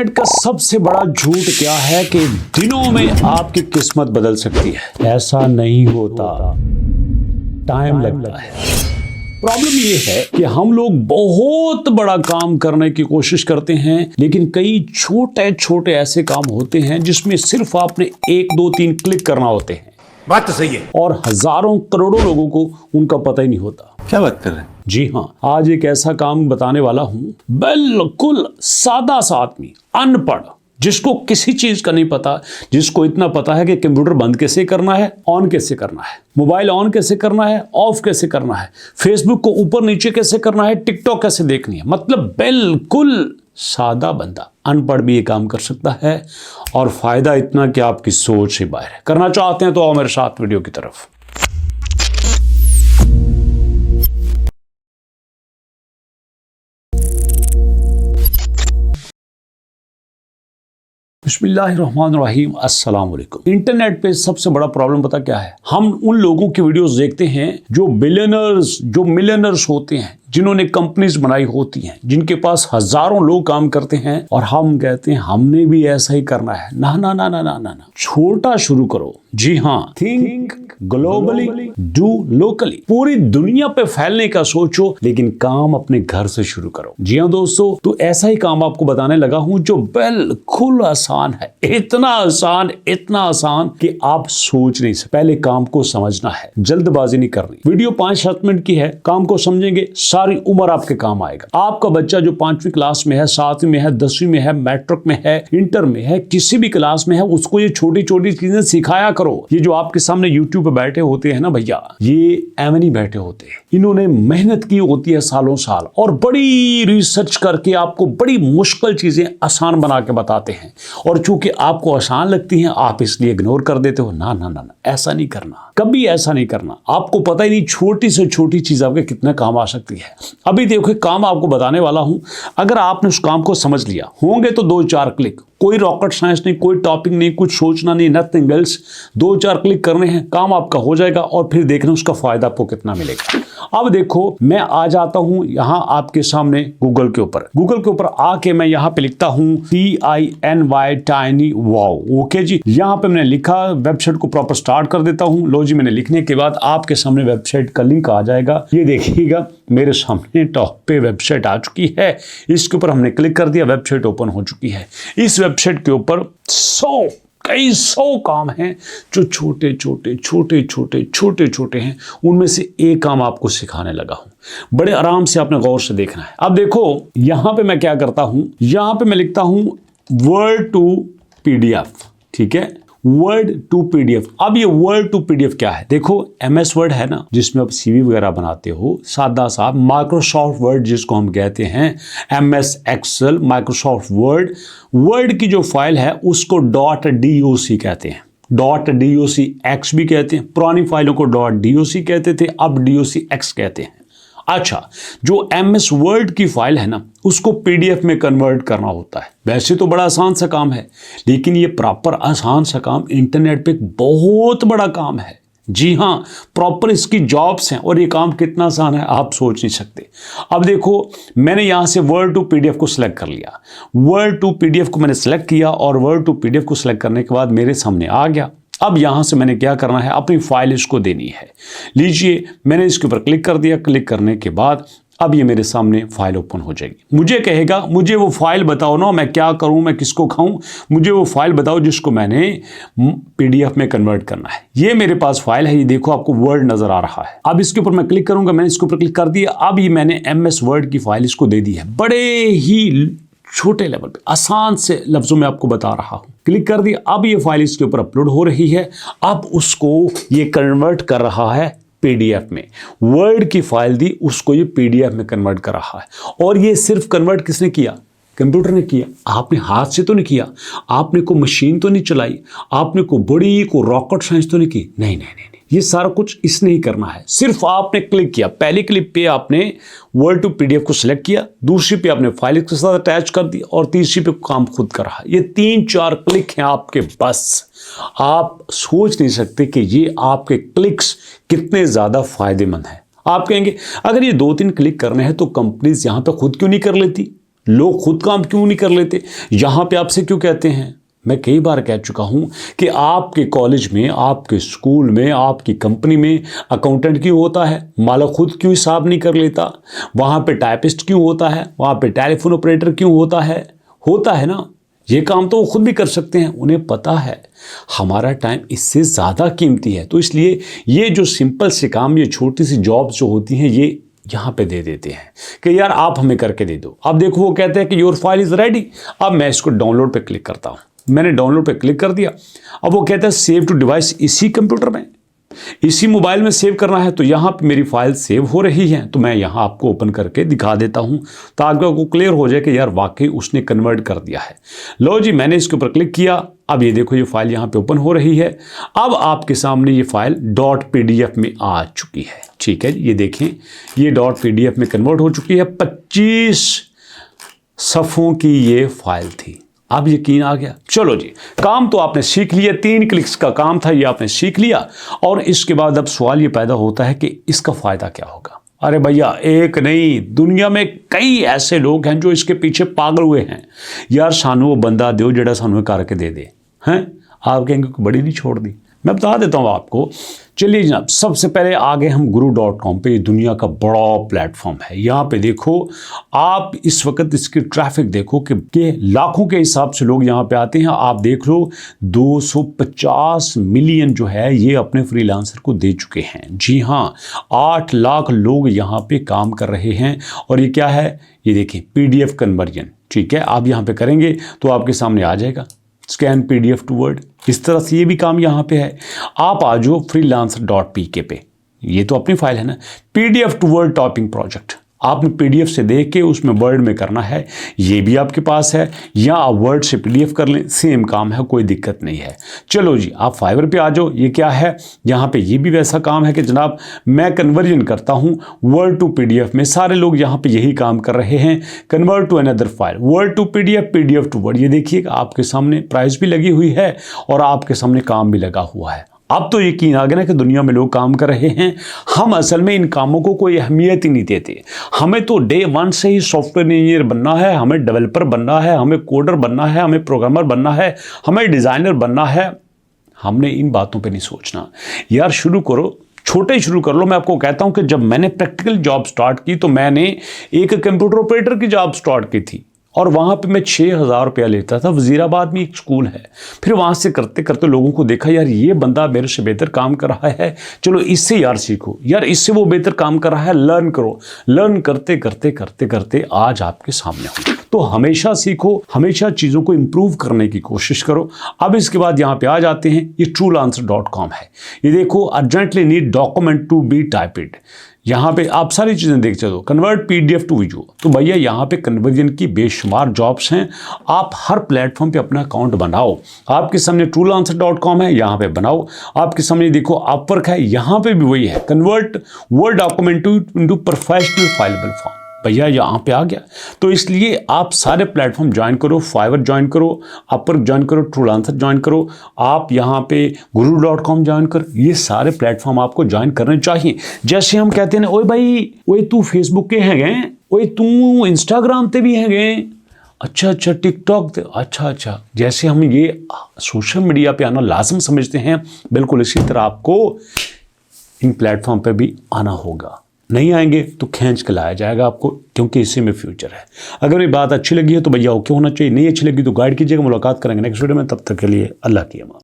Internet का सबसे बड़ा झूठ क्या है कि दिनों में आपकी किस्मत बदल सकती है। ऐसा नहीं होता, टाइम लगता है। प्रॉब्लम ये है कि हम लोग बहुत बड़ा काम करने की कोशिश करते हैं, लेकिन कई छोटे छोटे ऐसे काम होते हैं जिसमें सिर्फ आपने 1 2 3 क्लिक करना होते हैं। बात तो सही है। और हजारों करोड़ों लोगों को उनका पता ही नहीं होता। क्या बात कर रहे हैं? जी हाँ, आज एक ऐसा काम बताने वाला हूं, बिल्कुल सादा सा आदमी, अनपढ़, जिसको किसी चीज का नहीं पता, जिसको इतना पता है कि कंप्यूटर बंद कैसे करना है, ऑन कैसे करना है, मोबाइल ऑन कैसे करना है, ऑफ कैसे करना है, फेसबुक को ऊपर नीचे कैसे करना है, टिकटॉक कैसे देखनी है। मतलब बिल्कुल सादा बंदा, अनपढ़ भी ये काम कर सकता है। और फायदा इतना कि आपकी सोच से बाहर है। करना चाहते हैं तो आओ मेरे साथ वीडियो की तरफ। बिस्मिल्लाहिर्रहमानिर्रहीम, अस्सलाम वालेकुम। इंटरनेट पे सबसे बड़ा प्रॉब्लम पता क्या है? हम उन लोगों की वीडियोस देखते हैं जो बिलियनर्स, जो मिलियनर्स होते हैं, जिन्होंने कंपनीज बनाई होती हैं, जिनके पास हजारों लोग काम करते हैं, और हम कहते हैं हमने भी ऐसा ही करना है। ना ना ना ना ना ना ना, छोटा शुरू करो। जी हाँ, थिंक ग्लोबली, डू लोकली। पूरी दुनिया पे फैलने का सोचो, लेकिन काम अपने घर से शुरू करो। जी हाँ दोस्तों, तो ऐसा ही काम आपको बताने लगा हूं जो बिल्कुल आसान है। इतना आसान कि आप सोच नहीं सकते। पहले काम को समझना है, जल्दबाजी नहीं करनी। वीडियो 5-7 मिनट की है, काम को समझेंगे, सारी उम्र आपके काम आएगा। आपका बच्चा जो 5वीं क्लास में है, 7वीं में है, 10वीं में है, मैट्रिक में है, इंटर में है, किसी भी क्लास में है, उसको ये छोटी छोटी चीजें सिखाया करो। ये जो आपके सामने यूट्यूब पे बैठे होते हैं ना भैया, ये एवं नहीं बैठे होते। इन्होंने मेहनत की होती है सालों साल, और बड़ी रिसर्च करके आपको बड़ी मुश्किल चीजें आसान बना के बताते हैं। और चूंकि आपको आसान लगती हैं, आप इसलिए इग्नोर कर देते हो। ना ना ना ना, ऐसा नहीं करना, कभी ऐसा नहीं करना। आपको पता ही नहीं छोटी से छोटी चीज आपके कितने काम आ सकती है। अभी देखो, काम आपको बताने वाला हूं, अगर आपने उस काम को समझ लिया, होंगे तो 2-4 क्लिक, कोई रॉकेट साइंस नहीं, कोई टॉपिक नहीं, कुछ सोचना नहीं, नथिंग एल्स। 2-4 क्लिक करने हैं, काम आपका हो जाएगा, और फिर देखना उसका फायदा आपको कितना मिलेगा। अब देखो, मैं आ जाता हूं यहां आपके सामने गूगल के ऊपर आके मैं यहां पे लिखता हूं TINY, टाइनी वाओ। ओके जी, यहां पे मैंने लिखा, वेबसाइट को प्रॉपर स्टार्ट कर देता हूं। लो जी, मैंने लिखने के बाद आपके सामने वेबसाइट का लिंक आ जाएगा। ये देखिएगा, मेरे सामने टॉप पे वेबसाइट आ चुकी है। इसके ऊपर हमने क्लिक कर दिया, वेबसाइट ओपन हो चुकी है। इस वेबसाइट के ऊपर कई सौ काम हैं जो छोटे छोटे हैं। उनमें से एक काम आपको सिखाने लगा हूं। बड़े आराम से आपने गौर से देखना है। अब देखो, यहां पे मैं क्या करता हूं, यहां पे मैं लिखता हूं वर्ड टू PDF। ठीक है, वर्ड टू PDF। अब ये वर्ड टू PDF क्या है? देखो, MS वर्ड है ना, जिसमें आप CV वगैरह बनाते हो, सादा सा। माइक्रोसॉफ्ट वर्ड जिसको हम कहते हैं, MS एक्सेल, माइक्रोसॉफ्ट वर्ड की जो फाइल है उसको .doc कहते हैं। .docx भी कहते हैं। पुरानी फाइलों को .doc कहते थे, अब docx कहते हैं। अच्छा, जो MS वर्ड की फाइल है ना, उसको PDF में कन्वर्ट करना होता है। वैसे तो बड़ा आसान सा काम है, लेकिन ये प्रॉपर आसान सा काम इंटरनेट पे एक बहुत बड़ा काम है। जी हाँ, प्रॉपर इसकी जॉब्स हैं, और ये काम कितना आसान है आप सोच नहीं सकते। अब देखो, मैंने यहां से वर्ड टू PDF को सिलेक्ट कर लिया। वर्ड टू PDF को मैंने सिलेक्ट किया, और वर्ड टू PDF को सिलेक्ट करने के बाद मेरे सामने आ गया। अब यहां से मैंने क्या करना है, अपनी फाइल इसको देनी है। लीजिए, मैंने इसके ऊपर क्लिक कर दिया। क्लिक करने के बाद अब ये मेरे सामने फाइल ओपन हो जाएगी। मुझे कहेगा, मुझे वो फाइल बताओ ना, मैं क्या करूं, मैं किसको खाऊं, मुझे वो फाइल बताओ जिसको मैंने PDF में कन्वर्ट करना है। ये मेरे पास फाइल है, ये देखो आपको वर्ड नजर आ रहा है। अब इसके ऊपर मैं क्लिक करूंगा। मैंने इसके ऊपर क्लिक कर दिया। अब ये मैंने MS वर्ड की फाइल इसको दे दी है। बड़े ही छोटे लेवल पे, आसान से लफ्जों में आपको बता रहा हूं। क्लिक कर दिया। अब ये फाइल इसके ऊपर अपलोड हो रही है। अब उसको ये कन्वर्ट कर रहा है PDF में। वर्ड की फाइल दी, उसको ये PDF में कन्वर्ट कर रहा है। और ये सिर्फ कन्वर्ट किसने किया? कंप्यूटर ने किया। आपने हाथ से तो नहीं किया, आपने को मशीन तो नहीं चलाई, आपने को बड़ी को रॉकेट साइंस तो नहीं की। नहीं, ये सारा कुछ इसने ही करना है। सिर्फ आपने क्लिक किया, पहली क्लिक पे आपने वर्ड टू PDF को सिलेक्ट किया, दूसरी पे आपने फाइल के साथ अटैच कर दी, और तीसरी पे काम खुद कर रहा है। ये 3-4 क्लिक हैं आपके बस। आप सोच नहीं सकते कि ये आपके क्लिक्स कितने ज्यादा फायदेमंद हैं। आप कहेंगे, अगर ये 2-3 क्लिक करने हैं तो कंपनीज यहां पे खुद क्यों नहीं कर लेती? लोग खुद काम क्यों नहीं कर लेते? यहाँ पे आपसे क्यों कहते हैं? मैं कई बार कह चुका हूं कि आपके कॉलेज में, आपके स्कूल में, आपकी कंपनी में अकाउंटेंट क्यों होता है? मालिक खुद क्यों हिसाब नहीं कर लेता? वहाँ पे टाइपिस्ट क्यों होता है? वहाँ पे टेलीफोन ऑपरेटर क्यों होता है? होता है ना। ये काम तो वो खुद भी कर सकते हैं, उन्हें पता है हमारा टाइम इससे ज़्यादा कीमती है। तो इसलिए ये जो सिंपल से काम, ये छोटी सी जॉब्स जो होती हैं, ये यहाँ पे दे देते हैं कि यार आप हमें करके दे दो। अब देखो वो कहते हैं कि योर फाइल इज़ रेडी। अब मैं इसको डाउनलोड पे क्लिक करता हूँ। मैंने डाउनलोड पे क्लिक कर दिया। अब वो कहता है सेव टू डिवाइस, इसी कंप्यूटर में, इसी मोबाइल में सेव करना है। तो यहाँ पे मेरी फाइल सेव हो रही है, तो मैं यहाँ आपको ओपन करके दिखा देता हूँ ताकि आपको क्लियर हो जाए कि यार वाकई उसने कन्वर्ट कर दिया है। लो जी, मैंने इसके ऊपर क्लिक किया। अब ये देखो ये फाइल यहाँ पे ओपन हो रही है। अब आपके सामने ये फाइल .pdf में आ चुकी है। ठीक है, ये देखें, ये .pdf में कन्वर्ट हो चुकी है। 25 सफ़ों की ये फाइल थी। अब यकीन आ गया। चलो जी, काम तो आपने सीख लिया, 3 क्लिक्स का काम था, ये आपने सीख लिया। और इसके बाद अब सवाल ये पैदा होता है कि इसका फ़ायदा क्या होगा? अरे भैया, एक नहीं, दुनिया में कई ऐसे लोग हैं जो इसके पीछे पागल हुए हैं। यार सानू वो बंदा दो जेड़ा सानू करके दे दे। हैं आप कहेंगे बड़ी नहीं छोड़ दी। मैं बता देता हूँ आपको। चलिए जनाब, सबसे पहले आगे हम guru.com पे, दुनिया का बड़ा प्लेटफॉर्म है। यहाँ पे देखो आप, इस वक्त इसकी ट्रैफिक देखो कि लाखों के हिसाब से लोग यहाँ पे आते हैं। आप देख लो 250 मिलियन जो है ये अपने फ्रीलांसर को दे चुके हैं। जी हाँ, 8 लाख लोग यहाँ पे काम कर रहे हैं। और ये क्या है, ये देखिए PDF कन्वर्जन। ठीक है, आप यहाँ पे करेंगे तो आपके सामने आ जाएगा स्कैन PDF टू वर्ड। इस तरह से ये भी काम यहाँ पे है। आप आ जाओ freelancer.pk पे, ये तो अपनी फाइल है ना, PDF to word typing project. आपने PDF से देख के उसमें वर्ड में करना है, ये भी आपके पास है, या आप वर्ड से PDF कर लें, सेम काम है, कोई दिक्कत नहीं है। चलो जी, आप फाइवर पे आ जाओ। ये क्या है, यहाँ पे ये भी वैसा काम है कि जनाब मैं कन्वर्जन करता हूँ वर्ड टू PDF में। सारे लोग यहाँ पे यही काम कर रहे हैं, convert to another file, word to PDF, PDF to word. ये देखिए आपके सामने प्राइस भी लगी हुई है और आपके सामने काम भी लगा हुआ है। अब तो यकीन आ गया ना कि दुनिया में लोग काम कर रहे हैं। हम असल में इन कामों को कोई अहमियत ही नहीं देते। हमें तो डे 1 से ही सॉफ्टवेयर इंजीनियर बनना है, हमें डेवलपर बनना है, हमें कोडर बनना है, हमें प्रोग्रामर बनना है, हमें डिज़ाइनर बनना है। हमने इन बातों पे नहीं सोचना। यार शुरू करो, छोटे ही शुरू कर लो। मैं आपको कहता हूँ कि जब मैंने प्रैक्टिकल जॉब स्टार्ट की तो मैंने एक कंप्यूटर ऑपरेटर की जॉब स्टार्ट की थी और वहाँ पे मैं 6,000 रुपया लेता था। वजीराबाद में एक स्कूल है। फिर वहाँ से करते करते लोगों को देखा, यार ये बंदा मेरे से बेहतर काम कर रहा है, चलो इससे यार सीखो, यार इससे वो बेहतर काम कर रहा है, लर्न करो। लर्न करते करते करते करते आज आपके सामने हो। तो हमेशा सीखो, हमेशा चीज़ों को इम्प्रूव करने की कोशिश करो। अब इसके बाद यहाँ पे आ जाते हैं, ये truelancer.com है। ये देखो, urgently need document to be typed. यहाँ पे आप सारी चीज़ें देख सकते हो, कन्वर्ट PDF टू विजुअल। तो भैया यहाँ पे कन्वर्जन की बेशुमार जॉब्स हैं। आप हर प्लेटफॉर्म पे अपना अकाउंट बनाओ। आपके सामने truelancer.com है, यहाँ पे बनाओ। आपके सामने देखो अपवर्क है, यहाँ पे भी वही है, convert word document into professional fillable form. भैया यहाँ पे आ गया। तो इसलिए आप सारे प्लेटफॉर्म ज्वाइन करो, फाइवर ज्वाइन करो, अपवर्क ज्वाइन करो, truelancer ज्वाइन करो, आप यहाँ पे guru.com ज्वाइन करो। ये सारे प्लेटफॉर्म आपको ज्वाइन करने चाहिए। जैसे हम कहते हैं ना, ओए भाई, ओए तू फेसबुक के हैं गए, ओए तू इंस्टाग्राम पे भी हैं गए, अच्छा टिकटॉक, अच्छा। जैसे हम ये सोशल मीडिया पे आना लाजम समझते हैं, बिल्कुल इसी तरह आपको इन प्लेटफॉर्म पे भी आना होगा। नहीं आएंगे तो खींच के लाया जाएगा आपको, क्योंकि इसी में फ्यूचर है। अगर ये बात अच्छी लगी है तो भैया ओके होना चाहिए, नहीं अच्छी लगी तो गाइड कीजिएगा। मुलाकात करेंगे नेक्स्ट वीडियो में, तब तक के लिए अल्लाह की अमान।